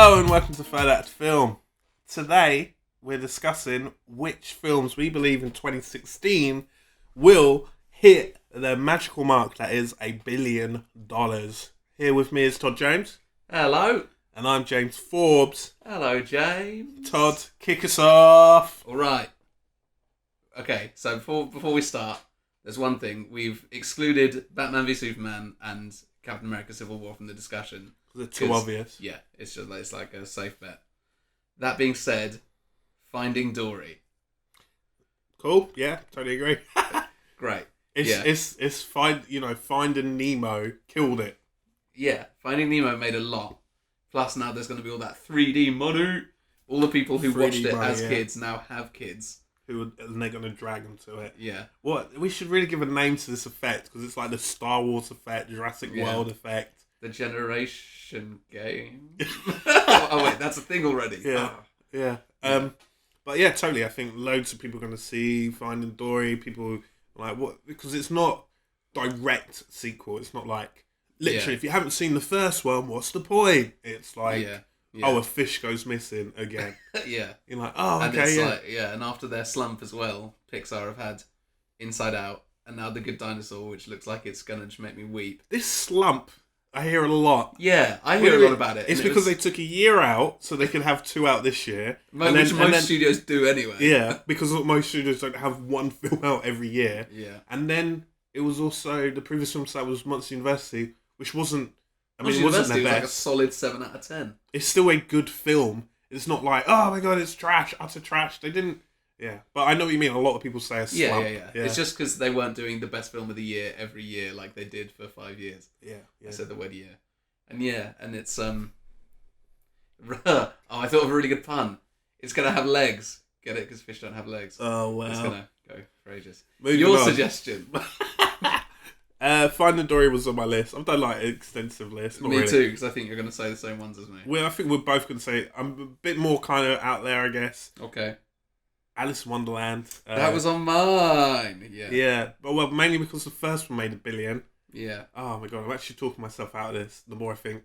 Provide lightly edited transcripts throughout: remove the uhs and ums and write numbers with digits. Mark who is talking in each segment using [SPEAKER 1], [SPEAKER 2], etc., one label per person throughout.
[SPEAKER 1] Hello and welcome to Third Act Film. Today we're discussing which films we believe in 2016 will hit the magical mark that is $1 billion. Here with me is Todd Jones.
[SPEAKER 2] Hello.
[SPEAKER 1] And I'm James Forbes.
[SPEAKER 2] Hello, James.
[SPEAKER 1] Todd, kick us off.
[SPEAKER 2] All right. Okay, so before we start, there's one thing. We've excluded Batman v Superman and Captain America Civil War from the discussion.
[SPEAKER 1] They're too obvious.
[SPEAKER 2] Yeah, it's like a safe bet. That being said, Finding Dory.
[SPEAKER 1] Cool, yeah, totally agree.
[SPEAKER 2] Great.
[SPEAKER 1] Finding Nemo killed it.
[SPEAKER 2] Yeah, Finding Nemo made a lot. Plus now there's going to be all that 3D money. All the people who watched it as kids now have kids.
[SPEAKER 1] And they're going to drag them to it.
[SPEAKER 2] Yeah.
[SPEAKER 1] What we should really give a name to this effect, because it's like the Star Wars effect, Jurassic World effect.
[SPEAKER 2] The Generation Game. Oh wait, that's a thing already.
[SPEAKER 1] Yeah,
[SPEAKER 2] oh.
[SPEAKER 1] yeah. But yeah, totally. I think loads of people are going to see Finding Dory. People like what, because it's not direct sequel. It's not like literally. If you haven't seen the first one, what's the point? It's like, oh, a fish goes missing again.
[SPEAKER 2] Yeah,
[SPEAKER 1] you're like, oh,
[SPEAKER 2] and
[SPEAKER 1] okay,
[SPEAKER 2] it's
[SPEAKER 1] yeah.
[SPEAKER 2] like, and after their slump as well, Pixar have had Inside Out, and now The Good Dinosaur, which looks like it's gonna just make me weep.
[SPEAKER 1] This slump, I hear a lot.
[SPEAKER 2] Yeah, I hear a lot about it.
[SPEAKER 1] It's because they took a year out so they could have 2 out this year.
[SPEAKER 2] Which most studios do anyway.
[SPEAKER 1] Yeah, because most studios don't have 1 film out every year.
[SPEAKER 2] Yeah.
[SPEAKER 1] And then it was also, the previous film that was Monster University, which wasn't, it wasn't
[SPEAKER 2] University
[SPEAKER 1] their best.
[SPEAKER 2] Was like a solid 7 out of 10.
[SPEAKER 1] It's still a good film. It's not like, oh my god, it's trash, utter trash. They didn't, But I know what you mean. A lot of people say a slump.
[SPEAKER 2] Yeah. It's just because they weren't doing the best film of the year every year like they did for 5 years.
[SPEAKER 1] Yeah.
[SPEAKER 2] I said the word year. And it's I thought of a really good pun. It's gonna have legs. Get it? Because fish don't have legs.
[SPEAKER 1] Oh wow.
[SPEAKER 2] It's gonna go for ages.
[SPEAKER 1] Moving
[SPEAKER 2] Your
[SPEAKER 1] on.
[SPEAKER 2] suggestion.
[SPEAKER 1] Finding Dory was on my list. I've done like an extensive list. Not
[SPEAKER 2] me
[SPEAKER 1] really.
[SPEAKER 2] too, because I think you're gonna say the same ones as me.
[SPEAKER 1] Well, I think we're both gonna say I'm a bit more kind of out there, I guess.
[SPEAKER 2] Okay.
[SPEAKER 1] Alice in Wonderland.
[SPEAKER 2] That was on mine. Yeah.
[SPEAKER 1] Yeah, but mainly because the first one made $1 billion.
[SPEAKER 2] Yeah.
[SPEAKER 1] Oh my god, I'm actually talking myself out of this. The more I think,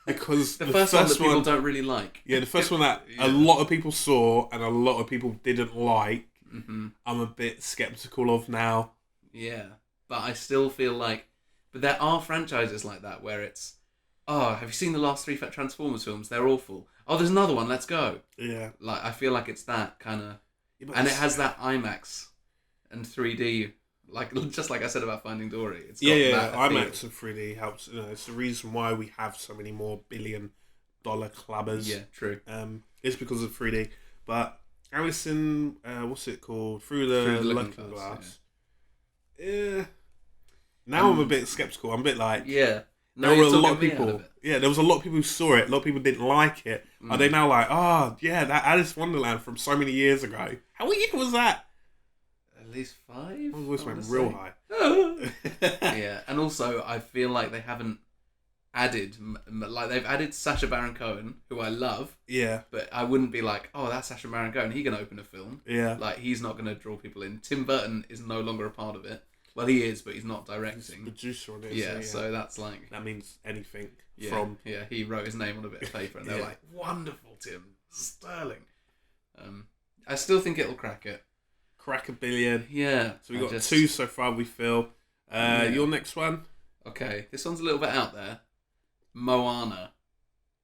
[SPEAKER 1] because
[SPEAKER 2] the first one that people don't really like.
[SPEAKER 1] Yeah, the first one that a lot of people saw and a lot of people didn't like.
[SPEAKER 2] Mm-hmm.
[SPEAKER 1] I'm a bit skeptical of now.
[SPEAKER 2] Yeah, but I still feel like, but there are franchises like that where it's, oh, have you seen the last 3 Transformers films? They're awful. Oh, there's another one. Let's go.
[SPEAKER 1] Yeah.
[SPEAKER 2] Like I feel like it's that kind of, and it has that IMAX and 3D. Like just like I said about Finding Dory, it's got that
[SPEAKER 1] IMAX and 3D helps. It's the reason why we have so many more $1 billion clubbers.
[SPEAKER 2] Yeah, true.
[SPEAKER 1] It's because of 3D. But Alice in what's it called? Through the Looking Glass. Yeah. Now I'm a bit skeptical. I'm a bit like
[SPEAKER 2] there
[SPEAKER 1] were a lot of people. Yeah, there was a lot of people who saw it. A lot of people didn't like it. Are they now like, that Alice Wonderland from so many years ago? How many years was that?
[SPEAKER 2] At least 5.
[SPEAKER 1] I always went real high.
[SPEAKER 2] Yeah, and also I feel like they haven't added, like they've added Sacha Baron Cohen, who I love.
[SPEAKER 1] Yeah.
[SPEAKER 2] But I wouldn't be like, oh, that's Sacha Baron Cohen. He's gonna open a film.
[SPEAKER 1] Yeah.
[SPEAKER 2] Like he's not gonna draw people in. Tim Burton is no longer a part of it. Well, he is, but he's not directing. He's
[SPEAKER 1] the producer on it.
[SPEAKER 2] Yeah, so that's like
[SPEAKER 1] that means anything.
[SPEAKER 2] Yeah, he wrote his name on a bit of paper, and they're like, wonderful, Tim, sterling. I still think it'll crack it.
[SPEAKER 1] Crack $1 billion.
[SPEAKER 2] Yeah.
[SPEAKER 1] So we got 2 so far, we feel. Your next one?
[SPEAKER 2] Okay, this one's a little bit out there. Moana.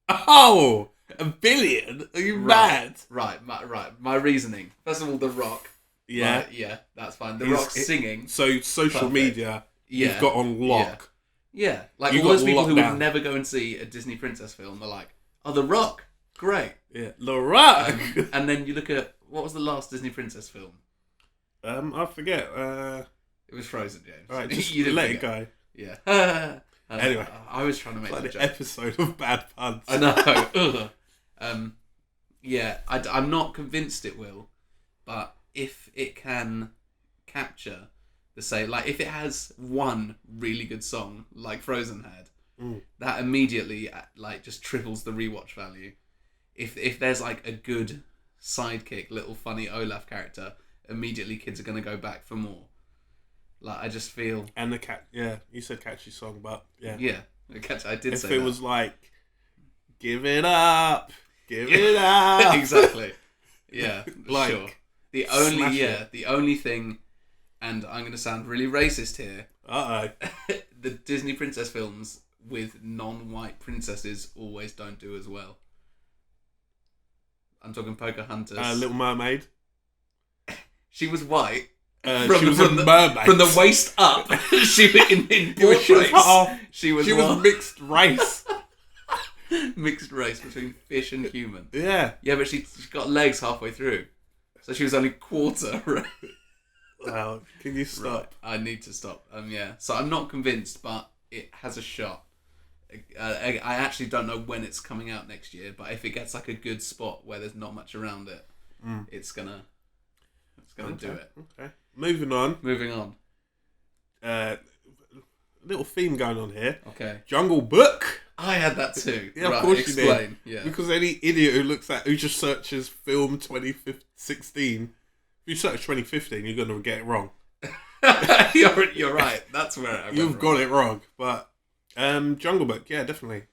[SPEAKER 1] Oh! $1 billion? Are you mad?
[SPEAKER 2] Right. My reasoning. First of all, The Rock.
[SPEAKER 1] Yeah.
[SPEAKER 2] Right, yeah, that's fine. The Rock singing.
[SPEAKER 1] So social media, you've got on lock.
[SPEAKER 2] Yeah. Like all those people who would never go and see a Disney princess film are like, oh, The Rock. Great.
[SPEAKER 1] Yeah. The Rock!
[SPEAKER 2] And then you look at, what was the last Disney princess film?
[SPEAKER 1] I forget.
[SPEAKER 2] It was Frozen, James.
[SPEAKER 1] Alright, just let it go.
[SPEAKER 2] Yeah.
[SPEAKER 1] Anyway.
[SPEAKER 2] I was trying to make
[SPEAKER 1] it's like
[SPEAKER 2] that
[SPEAKER 1] the
[SPEAKER 2] joke.
[SPEAKER 1] episode of bad puns.
[SPEAKER 2] I know. I'm not convinced it will, but if it can capture the say, like if it has one really good song like Frozen had, that immediately like just triples the rewatch value. If there's like a good sidekick, little funny Olaf character, immediately kids are going to go back for more. Like I just feel,
[SPEAKER 1] and the you said catchy song, but
[SPEAKER 2] I did
[SPEAKER 1] if
[SPEAKER 2] say
[SPEAKER 1] it
[SPEAKER 2] that.
[SPEAKER 1] was like Give it up. Give it up.
[SPEAKER 2] Exactly. Yeah,
[SPEAKER 1] Like,
[SPEAKER 2] sure. The only thing, and I'm going to sound really racist here. The Disney princess films with non-white princesses always don't do as well. I'm talking Pocahontas.
[SPEAKER 1] Little Mermaid.
[SPEAKER 2] She was white.
[SPEAKER 1] She was a mermaid.
[SPEAKER 2] From the waist up. She was in portraits. She was
[SPEAKER 1] mixed race.
[SPEAKER 2] Mixed race between fish and human.
[SPEAKER 1] Yeah.
[SPEAKER 2] Yeah, but she got legs halfway through. So she was only quarter.
[SPEAKER 1] Wow, can you stop?
[SPEAKER 2] Right, I need to stop. Yeah. So I'm not convinced, but it has a shot. I actually don't know when it's coming out next year, but if it gets like a good spot where there's not much around it, it's gonna do it.
[SPEAKER 1] Okay. Moving on. Little theme going on here.
[SPEAKER 2] Okay.
[SPEAKER 1] Jungle Book.
[SPEAKER 2] I had that too.
[SPEAKER 1] Yeah,
[SPEAKER 2] right,
[SPEAKER 1] of course
[SPEAKER 2] explain.
[SPEAKER 1] you did.
[SPEAKER 2] Yeah.
[SPEAKER 1] Because any idiot who just searches film 2016, if you search 2015, you're gonna get it wrong.
[SPEAKER 2] You're right. That's where
[SPEAKER 1] you've got it wrong. But Jungle Book, yeah, definitely.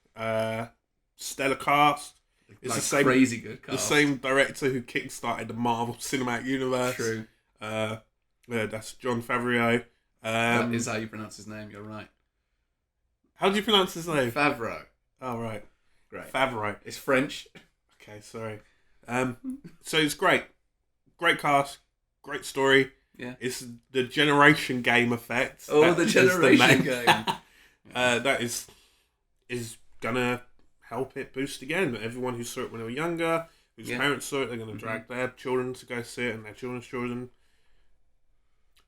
[SPEAKER 1] Stellar cast. It's
[SPEAKER 2] like
[SPEAKER 1] the same
[SPEAKER 2] crazy good cast.
[SPEAKER 1] The same director who kickstarted the Marvel Cinematic Universe.
[SPEAKER 2] True.
[SPEAKER 1] Yeah, that's Jon Favreau.
[SPEAKER 2] That is how you pronounce his name. You're right.
[SPEAKER 1] How do you pronounce his name?
[SPEAKER 2] Favreau.
[SPEAKER 1] Oh, right.
[SPEAKER 2] Great.
[SPEAKER 1] Favreau.
[SPEAKER 2] It's French.
[SPEAKER 1] Okay, sorry. So it's great. Great cast. Great story.
[SPEAKER 2] Yeah.
[SPEAKER 1] It's the generation game effect.
[SPEAKER 2] Oh, the generation game.
[SPEAKER 1] That is gonna help it boost again. Everyone who saw it when they were younger, whose parents saw it, they're gonna drag their children to go see it, and their children's children.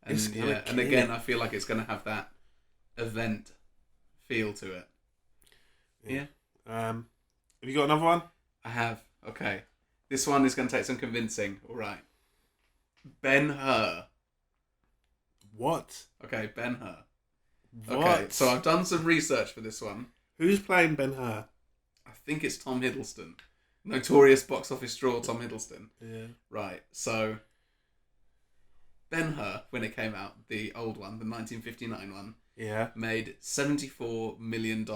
[SPEAKER 2] And again, I feel like it's gonna have that event feel to it. Yeah.
[SPEAKER 1] Have you got another one?
[SPEAKER 2] I have. Okay. This one is going to take some convincing. All right. Ben-Hur.
[SPEAKER 1] What?
[SPEAKER 2] Okay, Ben-Hur.
[SPEAKER 1] What?
[SPEAKER 2] Okay, so I've done some research for this one.
[SPEAKER 1] Who's playing Ben-Hur?
[SPEAKER 2] I think it's Tom Hiddleston. Notorious box office draw Tom Hiddleston.
[SPEAKER 1] Yeah.
[SPEAKER 2] Right, so Ben-Hur, when it came out, the old one, the 1959 one, made $74 million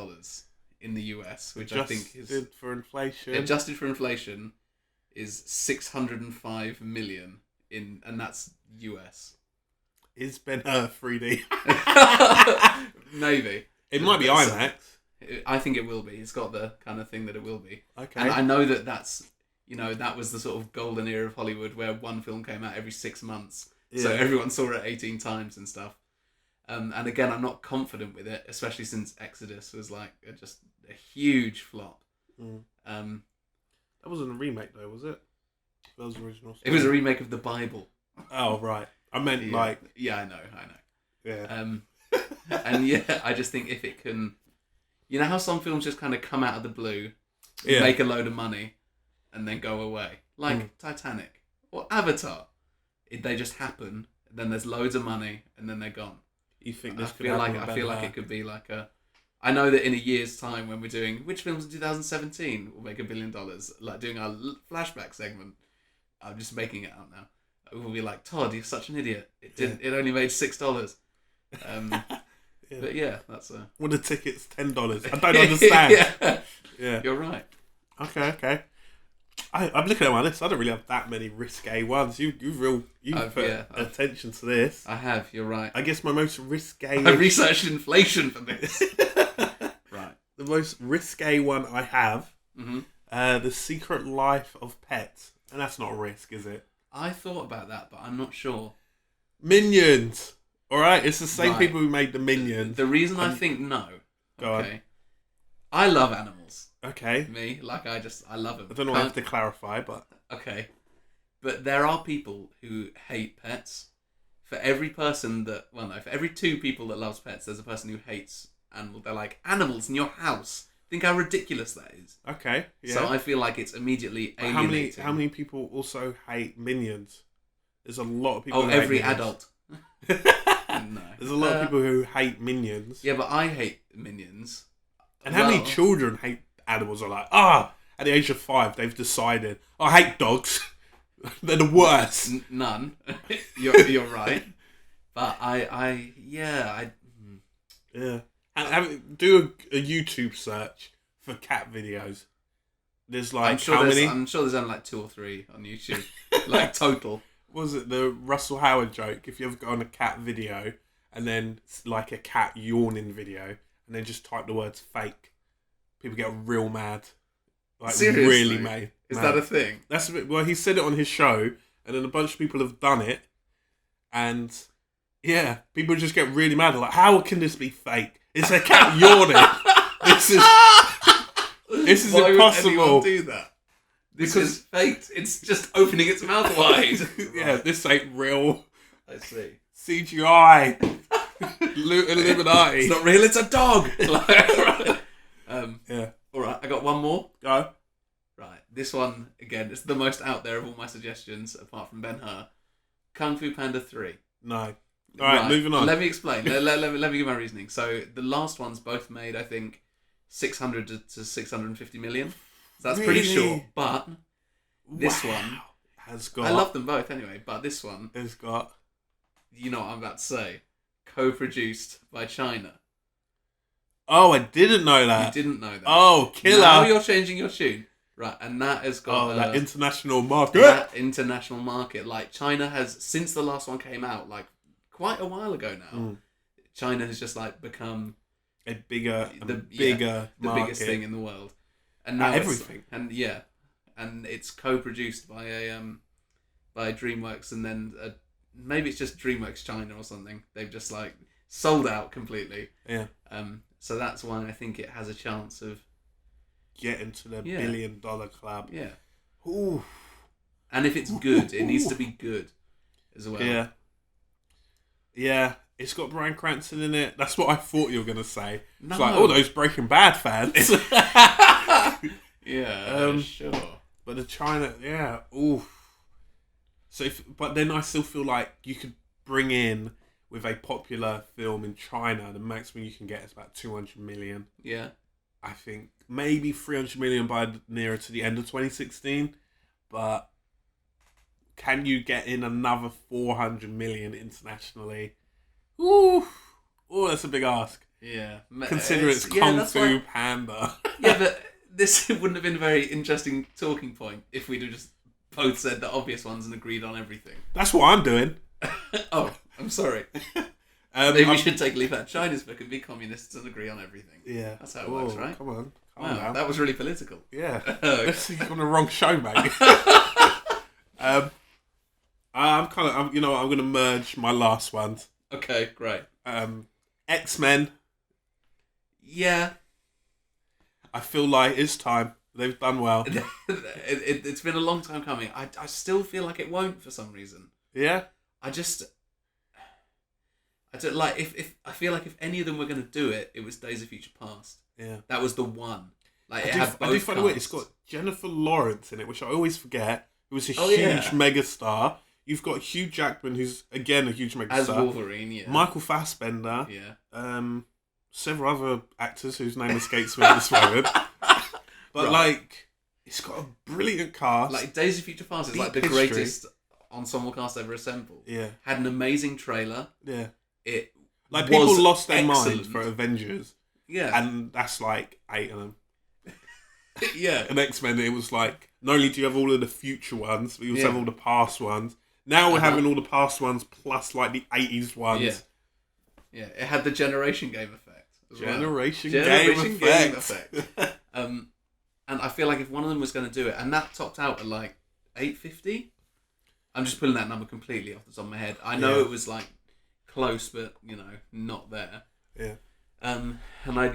[SPEAKER 2] in the US, which I think is...
[SPEAKER 1] Adjusted for inflation.
[SPEAKER 2] Adjusted for inflation is $605 million, and that's US.
[SPEAKER 1] Is Ben-Hur 3D?
[SPEAKER 2] Maybe.
[SPEAKER 1] It might be IMAX.
[SPEAKER 2] I think it will be. It's got the kind of thing that it will be.
[SPEAKER 1] Okay.
[SPEAKER 2] And I know that's, that was the sort of golden era of Hollywood where one film came out every 6 months. Yeah. So everyone saw it 18 times and stuff. And again, I'm not confident with it, especially since Exodus was like just a huge flop.
[SPEAKER 1] That wasn't a remake though, was it? That was the original story.
[SPEAKER 2] It was a remake of the Bible.
[SPEAKER 1] Oh, right. I meant
[SPEAKER 2] Yeah, I know.
[SPEAKER 1] Yeah.
[SPEAKER 2] And yeah, I just think if it can... You know how some films just kind of come out of the blue, make a load of money, and then go away? Like Titanic or Avatar. They just happen, then there's loads of money, and then they're gone.
[SPEAKER 1] You think this
[SPEAKER 2] I feel like it could be like a... I know that in a year's time when we're doing... Which films in 2017 will make $1 billion? Like doing our flashback segment. I'm just making it out now. We'll be like, Todd, you're such an idiot. It only made $6. But yeah, that's a...
[SPEAKER 1] Well, the ticket's $10. I don't understand. Yeah.
[SPEAKER 2] You're right.
[SPEAKER 1] Okay. I'm looking at my list. I don't really have that many risque ones. You've put attention to this.
[SPEAKER 2] I have. You're right.
[SPEAKER 1] I guess my most risque...
[SPEAKER 2] I researched inflation for this. Right.
[SPEAKER 1] The most risque one I have, The Secret Life of Pets. And that's not a risk, is it?
[SPEAKER 2] I thought about that, but I'm not sure.
[SPEAKER 1] Minions. All right, it's the same people who made the Minions.
[SPEAKER 2] The reason I think no.
[SPEAKER 1] Go on.
[SPEAKER 2] I love animals.
[SPEAKER 1] Okay.
[SPEAKER 2] Me, I love them.
[SPEAKER 1] I don't know what I have to clarify, but...
[SPEAKER 2] Okay. But there are people who hate pets. For every person that... Well, no, for every 2 people that loves pets, there's a person who hates animals. They're like, animals in your house. Think how ridiculous that is.
[SPEAKER 1] Okay, yeah.
[SPEAKER 2] So I feel like it's immediately alienating.
[SPEAKER 1] How many people also hate Minions? There's a lot of people who hate
[SPEAKER 2] every
[SPEAKER 1] Minions.
[SPEAKER 2] adult. No.
[SPEAKER 1] There's a lot of people who hate Minions.
[SPEAKER 2] Yeah, but I hate Minions.
[SPEAKER 1] And how many children hate animals are like, at the age of 5, they've decided, I hate dogs. They're the worst.
[SPEAKER 2] None. You're right. But
[SPEAKER 1] Yeah. Do a YouTube search for cat videos. There's like how many?
[SPEAKER 2] I'm sure there's only like 2 or 3 on YouTube, like total.
[SPEAKER 1] Was it the Russell Howard joke? If you ever go on a cat video and then like a cat yawning video and then just type the words fake, people get real mad. Like
[SPEAKER 2] Seriously?
[SPEAKER 1] really mad.
[SPEAKER 2] Is that a thing?
[SPEAKER 1] That's a bit. Well, he said it on his show, and then a bunch of people have done it, and yeah, people just get really mad. Like, how can this be fake? It's a cat yawning. This is
[SPEAKER 2] Why
[SPEAKER 1] impossible.
[SPEAKER 2] Would anyone do that? This is faked. It's just opening its mouth wide.
[SPEAKER 1] Yeah, this ain't real.
[SPEAKER 2] I see.
[SPEAKER 1] CGI. Illuminati.
[SPEAKER 2] It's not real. It's a dog.
[SPEAKER 1] Yeah.
[SPEAKER 2] All right. I got one more.
[SPEAKER 1] Go.
[SPEAKER 2] Right. This one again. It's the most out there of all my suggestions, apart from Ben-Hur. Kung Fu Panda 3.
[SPEAKER 1] No. All right, moving on.
[SPEAKER 2] Let me explain. let me give my reasoning. So the last ones both made, I think, 600 to 650 million. So that's pretty short. But this one
[SPEAKER 1] has got.
[SPEAKER 2] I love them both anyway. But this one
[SPEAKER 1] has got.
[SPEAKER 2] You know what I'm about to say. Co-produced by China.
[SPEAKER 1] Oh, I didn't know that.
[SPEAKER 2] You didn't know that.
[SPEAKER 1] Oh, killer!
[SPEAKER 2] Now you're changing your tune. Right, and that has got
[SPEAKER 1] that international market.
[SPEAKER 2] That international market, like China has since the last one came out, like quite a while ago now. China has just like become
[SPEAKER 1] the biggest
[SPEAKER 2] thing in the world, and now
[SPEAKER 1] everything.
[SPEAKER 2] And it's co-produced by by DreamWorks, and then maybe it's just DreamWorks China or something. They've just like sold out completely.
[SPEAKER 1] Yeah.
[SPEAKER 2] So that's why I think it has a chance of
[SPEAKER 1] getting to the $1 billion club.
[SPEAKER 2] Yeah.
[SPEAKER 1] Ooh.
[SPEAKER 2] And if it's good, it needs to be good as well.
[SPEAKER 1] Yeah. Yeah. It's got Bryan Cranston in it. That's what I thought you were going to say.
[SPEAKER 2] No.
[SPEAKER 1] It's like, oh, those Breaking Bad fans.
[SPEAKER 2] Yeah, sure.
[SPEAKER 1] But the China, yeah. Ooh. So, but then I still feel like you could bring in, with a popular film in China, the maximum you can get is about 200 million.
[SPEAKER 2] Yeah.
[SPEAKER 1] I think maybe 300 million by nearer to the end of 2016. But can you get in another 400 million internationally? Ooh. Oh, that's a big ask.
[SPEAKER 2] Yeah.
[SPEAKER 1] Consider it's Kung Fu Panda.
[SPEAKER 2] Yeah, but this wouldn't have been a very interesting talking point if we'd have just both said the obvious ones and agreed on everything.
[SPEAKER 1] That's what I'm doing.
[SPEAKER 2] Oh, I'm sorry. Maybe we should take a leaf out of China's book and be communists and agree on everything.
[SPEAKER 1] Yeah.
[SPEAKER 2] That's how it works, right?
[SPEAKER 1] Come on.
[SPEAKER 2] Wow, that was really political.
[SPEAKER 1] Yeah. You're on the wrong show, mate. I'm going to merge my last ones.
[SPEAKER 2] Okay, great.
[SPEAKER 1] X-Men.
[SPEAKER 2] Yeah.
[SPEAKER 1] I feel like it's time. They've done well.
[SPEAKER 2] It's been a long time coming. I still feel like it won't for some reason.
[SPEAKER 1] Yeah?
[SPEAKER 2] I don't like if I feel like if any of them were going to do it, it was Days of Future Past.
[SPEAKER 1] Yeah.
[SPEAKER 2] That was the one. Like
[SPEAKER 1] I do find it. It's got Jennifer Lawrence in it, which I always forget, who was a huge megastar. You've got Hugh Jackman, who's again a huge megastar.
[SPEAKER 2] As Wolverine, yeah.
[SPEAKER 1] Michael Fassbender.
[SPEAKER 2] Yeah.
[SPEAKER 1] Several other actors whose name escapes me at this moment. But like, it's got a brilliant cast.
[SPEAKER 2] Like Days of Future Past is like the greatest ensemble cast ever assembled.
[SPEAKER 1] Yeah.
[SPEAKER 2] Had an amazing trailer.
[SPEAKER 1] Yeah.
[SPEAKER 2] It
[SPEAKER 1] like people lost their mind for Avengers.
[SPEAKER 2] Yeah.
[SPEAKER 1] And that's like 8 of them.
[SPEAKER 2] Yeah.
[SPEAKER 1] And X-Men, it was like, not only do you have all of the future ones, but you also have all the past ones. Now we're having all the past ones plus like the 80s ones.
[SPEAKER 2] Yeah. Yeah. It had the Generation Game effect.
[SPEAKER 1] Generation Game effect.
[SPEAKER 2] And I feel like if one of them was going to do it, and that topped out at like 850, I'm just pulling that number completely off the top of my head. I know it was like close, but not there.
[SPEAKER 1] Yeah.
[SPEAKER 2] And I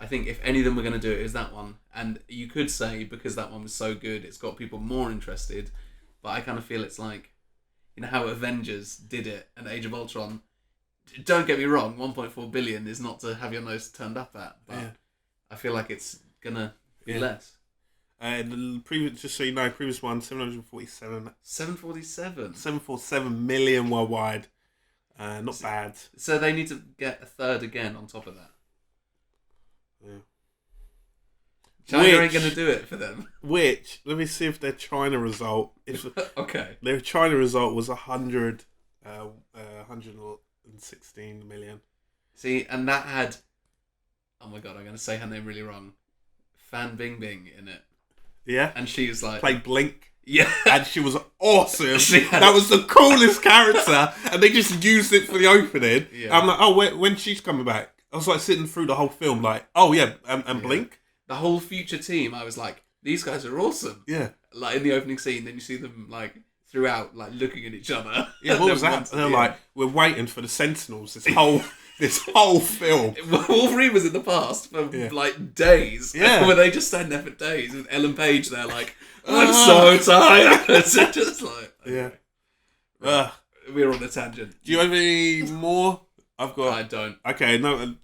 [SPEAKER 2] think if any of them were going to do it, it was that one. And you could say because that one was so good, it's got people more interested. But I kind of feel it's like, how Avengers did it and Age of Ultron. Don't get me wrong, 1.4 billion is not to have your nose turned up at, but I feel like it's gonna be less.
[SPEAKER 1] The previous, just so you know, previous one 747. 747 million worldwide. Not bad.
[SPEAKER 2] So they need to get a third again on top of that.
[SPEAKER 1] Yeah.
[SPEAKER 2] China ain't going to do it for them.
[SPEAKER 1] Which, let me see if their China result...
[SPEAKER 2] Okay.
[SPEAKER 1] Their China result was 116 million.
[SPEAKER 2] See, and that had... Oh my god, I'm going to say her name really wrong. Fan Bingbing in it.
[SPEAKER 1] Yeah.
[SPEAKER 2] And she's like...
[SPEAKER 1] Played Blink.
[SPEAKER 2] Yeah.
[SPEAKER 1] And she was awesome. That was the coolest character. And they just used it for the opening.
[SPEAKER 2] Yeah.
[SPEAKER 1] I'm like, oh, when she's coming back? I was like sitting through the whole film like, oh yeah, and Blink?
[SPEAKER 2] The whole future team, I was like, these guys are awesome.
[SPEAKER 1] Yeah.
[SPEAKER 2] Like in the opening scene, then you see them like throughout, like looking at each other.
[SPEAKER 1] Yeah, what was that? And they're like, we're waiting for the Sentinels this whole film.
[SPEAKER 2] Wolverine was in the past for like days.
[SPEAKER 1] Yeah.
[SPEAKER 2] Where they just stand there for days with Ellen Page there like, I'm so tired. It's just like...
[SPEAKER 1] Yeah.
[SPEAKER 2] Right. We're on a tangent.
[SPEAKER 1] Do you have any more? I've got...
[SPEAKER 2] I don't.
[SPEAKER 1] Okay, no,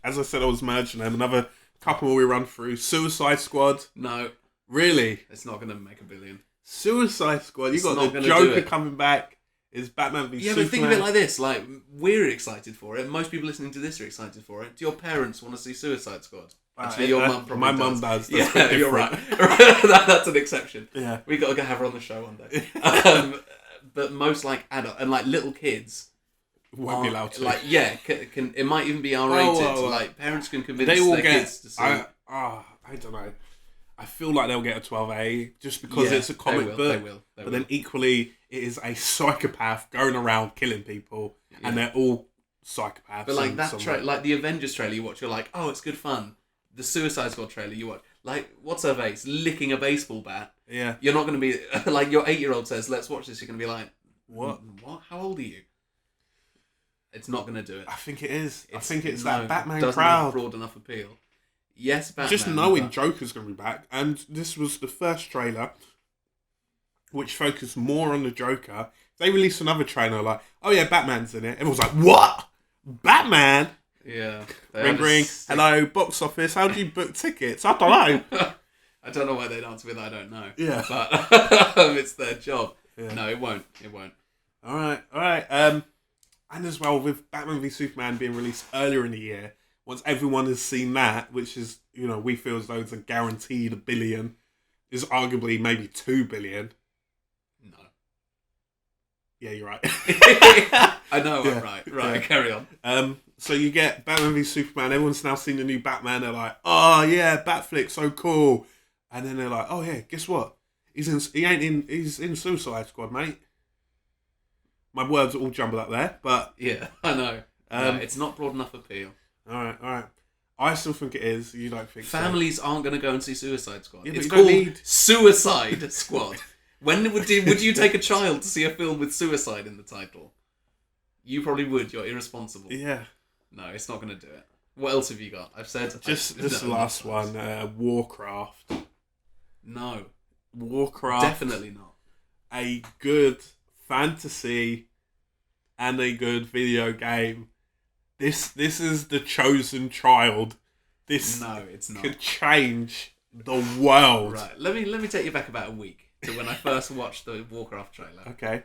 [SPEAKER 1] as I said, I was merging them. Another couple more we run through. Suicide Squad.
[SPEAKER 2] No.
[SPEAKER 1] Really?
[SPEAKER 2] It's not going to make $1 billion.
[SPEAKER 1] Suicide Squad. You got the
[SPEAKER 2] do
[SPEAKER 1] Joker
[SPEAKER 2] it.
[SPEAKER 1] coming back. Is Batman v Superman.
[SPEAKER 2] Yeah, but think of it like this. Like, we're excited for it. Most people listening to this are excited for it. Do your parents want to see Suicide Squad? Actually, your mum probably
[SPEAKER 1] my
[SPEAKER 2] does.
[SPEAKER 1] mum does. That's
[SPEAKER 2] Yeah, you're right. That's an exception.
[SPEAKER 1] Yeah.
[SPEAKER 2] We got to have her on the show one day. But most like adult and like little kids
[SPEAKER 1] won't be allowed to.
[SPEAKER 2] Like, yeah, can it might even be R-rated. Like parents can convince their kids to see.
[SPEAKER 1] I don't know. I feel like they'll get a 12A just because it's a comic book.
[SPEAKER 2] They will.
[SPEAKER 1] But then equally, it is a psychopath going around killing people, and they're all psychopaths.
[SPEAKER 2] But like that, like the Avengers trailer you watch, you're like, oh, it's good fun. The Suicide Squad trailer you watch, like, what's her face licking a baseball bat?
[SPEAKER 1] Yeah.
[SPEAKER 2] You're not going to be like your 8-year-old says, let's watch this. You're going to be like,
[SPEAKER 1] what?
[SPEAKER 2] How old are you? It's not going to do it.
[SPEAKER 1] I think it is. I think it's that Batman
[SPEAKER 2] doesn't
[SPEAKER 1] crowd.
[SPEAKER 2] have broad enough appeal. Yes, Batman.
[SPEAKER 1] Just knowing Joker's going to be back, and this was the first trailer which focused more on the Joker. They released another trailer like, oh yeah, Batman's in it. Everyone's like, what? Batman?
[SPEAKER 2] Yeah.
[SPEAKER 1] Ring. Hello, box office. How do you book tickets? I don't know.
[SPEAKER 2] I don't know why they'd answer with I don't know.
[SPEAKER 1] Yeah.
[SPEAKER 2] But it's their job. Yeah. No, it won't.
[SPEAKER 1] All right. And as well, with Batman v Superman being released earlier in the year, once everyone has seen that, which is, we feel as though it's a guaranteed $1 billion, is arguably maybe $2 billion.
[SPEAKER 2] No.
[SPEAKER 1] Yeah, you're right.
[SPEAKER 2] I know, I'm right. Right, carry on.
[SPEAKER 1] So you get Batman v Superman, everyone's now seen the new Batman, they're like, oh yeah, Batflick, so cool. And then they're like, oh yeah, guess what? He's in Suicide Squad, mate. My words are all jumbled up there, but...
[SPEAKER 2] Yeah, I know. No, it's not broad enough appeal.
[SPEAKER 1] Alright. I still think it is. You don't think
[SPEAKER 2] Families aren't going to go and see Suicide Squad.
[SPEAKER 1] Yeah,
[SPEAKER 2] it's called Suicide Squad. When would you take a child to see a film with suicide in the title? You probably would. You're irresponsible.
[SPEAKER 1] Yeah.
[SPEAKER 2] No, it's not going to do it. What else have you got? I've said...
[SPEAKER 1] Just this last one, Warcraft.
[SPEAKER 2] No.
[SPEAKER 1] Warcraft.
[SPEAKER 2] Definitely not.
[SPEAKER 1] A good fantasy and a good video game. This is the chosen child.
[SPEAKER 2] No, it's not.
[SPEAKER 1] Could change the world.
[SPEAKER 2] Right. Let me take you back about a week to when I first watched the Warcraft trailer.
[SPEAKER 1] Okay.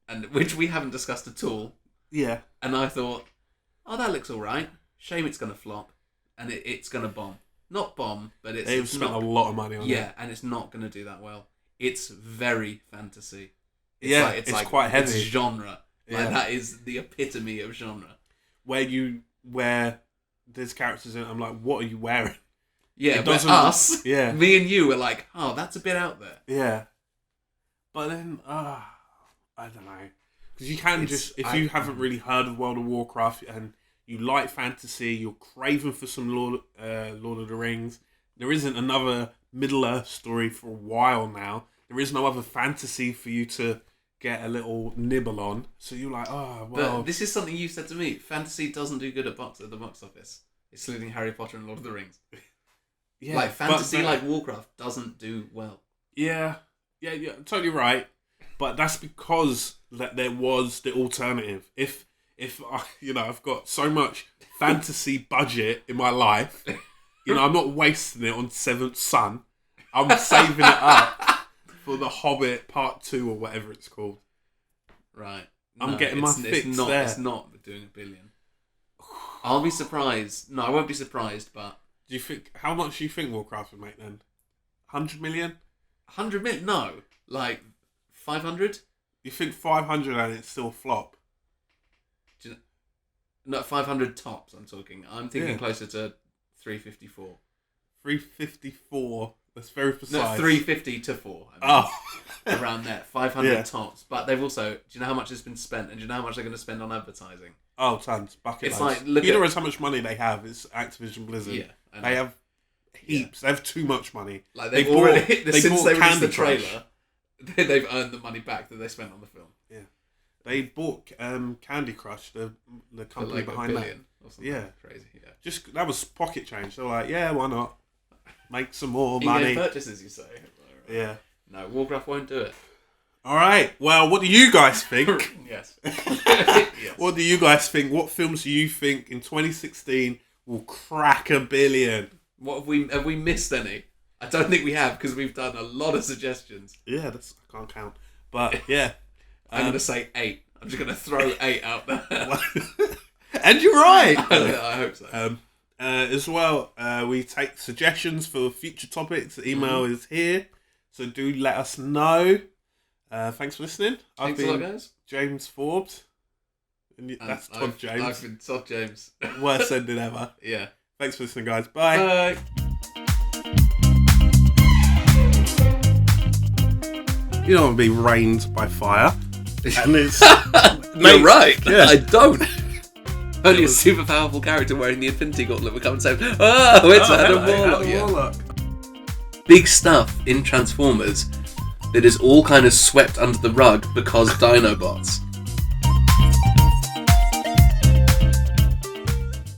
[SPEAKER 2] And which we haven't discussed at all.
[SPEAKER 1] Yeah.
[SPEAKER 2] And I thought, oh, that looks all right. Shame it's going to flop, and it's going to bomb. Not bomb, but
[SPEAKER 1] they've spent a lot of money on it.
[SPEAKER 2] Yeah, and it's not going to do that well. It's very fantasy.
[SPEAKER 1] It's like quite heavy.
[SPEAKER 2] It's genre. Like that is the epitome of genre.
[SPEAKER 1] Where there's characters in it, I'm like, what are you wearing?
[SPEAKER 2] Yeah, but us,
[SPEAKER 1] yeah,
[SPEAKER 2] me and you were like, oh, that's a bit out there.
[SPEAKER 1] Yeah. But then, I don't know. Because you can if you haven't really heard of World of Warcraft and you like fantasy, you're craving for some Lord of the Rings, there isn't another Middle-earth story for a while now. There is no other fantasy for you to get a little nibble on. So you're like, oh, well...
[SPEAKER 2] But this is something you said to me. Fantasy doesn't do good at the box office. Excluding Harry Potter and Lord of the Rings. Yeah, like fantasy like Warcraft doesn't do well.
[SPEAKER 1] Yeah, totally right. But that's because there was the alternative. If I've got so much fantasy budget in my life, I'm not wasting it on Seventh Son. I'm saving it up for The Hobbit Part 2 or whatever it's called.
[SPEAKER 2] Right.
[SPEAKER 1] I'm getting my fix there.
[SPEAKER 2] It's not doing $1 billion. I'll be surprised. No, I won't be surprised, but...
[SPEAKER 1] How much do you think Warcraft would make then? 100 million?
[SPEAKER 2] 100 million? No. Like 500?
[SPEAKER 1] You think 500 and it's still flop?
[SPEAKER 2] No, 500 tops I'm talking. I'm thinking closer to 354.
[SPEAKER 1] 354. That's very precise.
[SPEAKER 2] No, 350 to 4. Around there, 500 tops. But they've also, do you know how much has been spent, and do you know how much they're going to spend on advertising?
[SPEAKER 1] Oh, tons, bucket
[SPEAKER 2] It's
[SPEAKER 1] loads.
[SPEAKER 2] like, look
[SPEAKER 1] you
[SPEAKER 2] at-
[SPEAKER 1] realize how much money they have? It's Activision Blizzard.
[SPEAKER 2] Yeah, I know.
[SPEAKER 1] They have heaps. They have too much money.
[SPEAKER 2] Like they've
[SPEAKER 1] They
[SPEAKER 2] already,
[SPEAKER 1] bought-
[SPEAKER 2] since
[SPEAKER 1] bought
[SPEAKER 2] they released
[SPEAKER 1] Candy
[SPEAKER 2] the
[SPEAKER 1] Crush.
[SPEAKER 2] trailer, they've earned the money back that they spent on the film.
[SPEAKER 1] Yeah, they bought Candy Crush, the company
[SPEAKER 2] Like
[SPEAKER 1] behind
[SPEAKER 2] $1
[SPEAKER 1] that.
[SPEAKER 2] billion or something.
[SPEAKER 1] Yeah.
[SPEAKER 2] Crazy. Yeah.
[SPEAKER 1] Just that was pocket change. They're like, yeah, why not? Make some more
[SPEAKER 2] In-game
[SPEAKER 1] money.
[SPEAKER 2] purchases, you say?
[SPEAKER 1] Yeah.
[SPEAKER 2] No, Warcraft won't do it.
[SPEAKER 1] All right. Well, what do you guys think?
[SPEAKER 2] Yes. Yes.
[SPEAKER 1] What do you guys think? What films do you think in 2016 will crack $1 billion?
[SPEAKER 2] What have we missed any? I don't think we have, because we've done a lot of suggestions.
[SPEAKER 1] Yeah, I can't count. But yeah.
[SPEAKER 2] I'm going to say 8. I'm just going to throw 8 out there.
[SPEAKER 1] And you're right.
[SPEAKER 2] I hope so.
[SPEAKER 1] As well, we take suggestions for future topics. The email is here. So do let us know. Thanks for listening. I've
[SPEAKER 2] Thanks a lot,
[SPEAKER 1] been
[SPEAKER 2] guys.
[SPEAKER 1] James Forbes. And that's Todd James.
[SPEAKER 2] I've been Todd James.
[SPEAKER 1] Worst ending ever.
[SPEAKER 2] Yeah.
[SPEAKER 1] Thanks for listening, guys. Bye.
[SPEAKER 2] Bye.
[SPEAKER 1] You don't want to be rained by fire. And it's...
[SPEAKER 2] You're right.
[SPEAKER 1] Yeah.
[SPEAKER 2] I don't. Only a super powerful character wearing the Infinity Gauntlet would come and say, "Oh, it's Adam Warlock." Yeah. Big stuff in Transformers that is all kind of swept under the rug because Dinobots.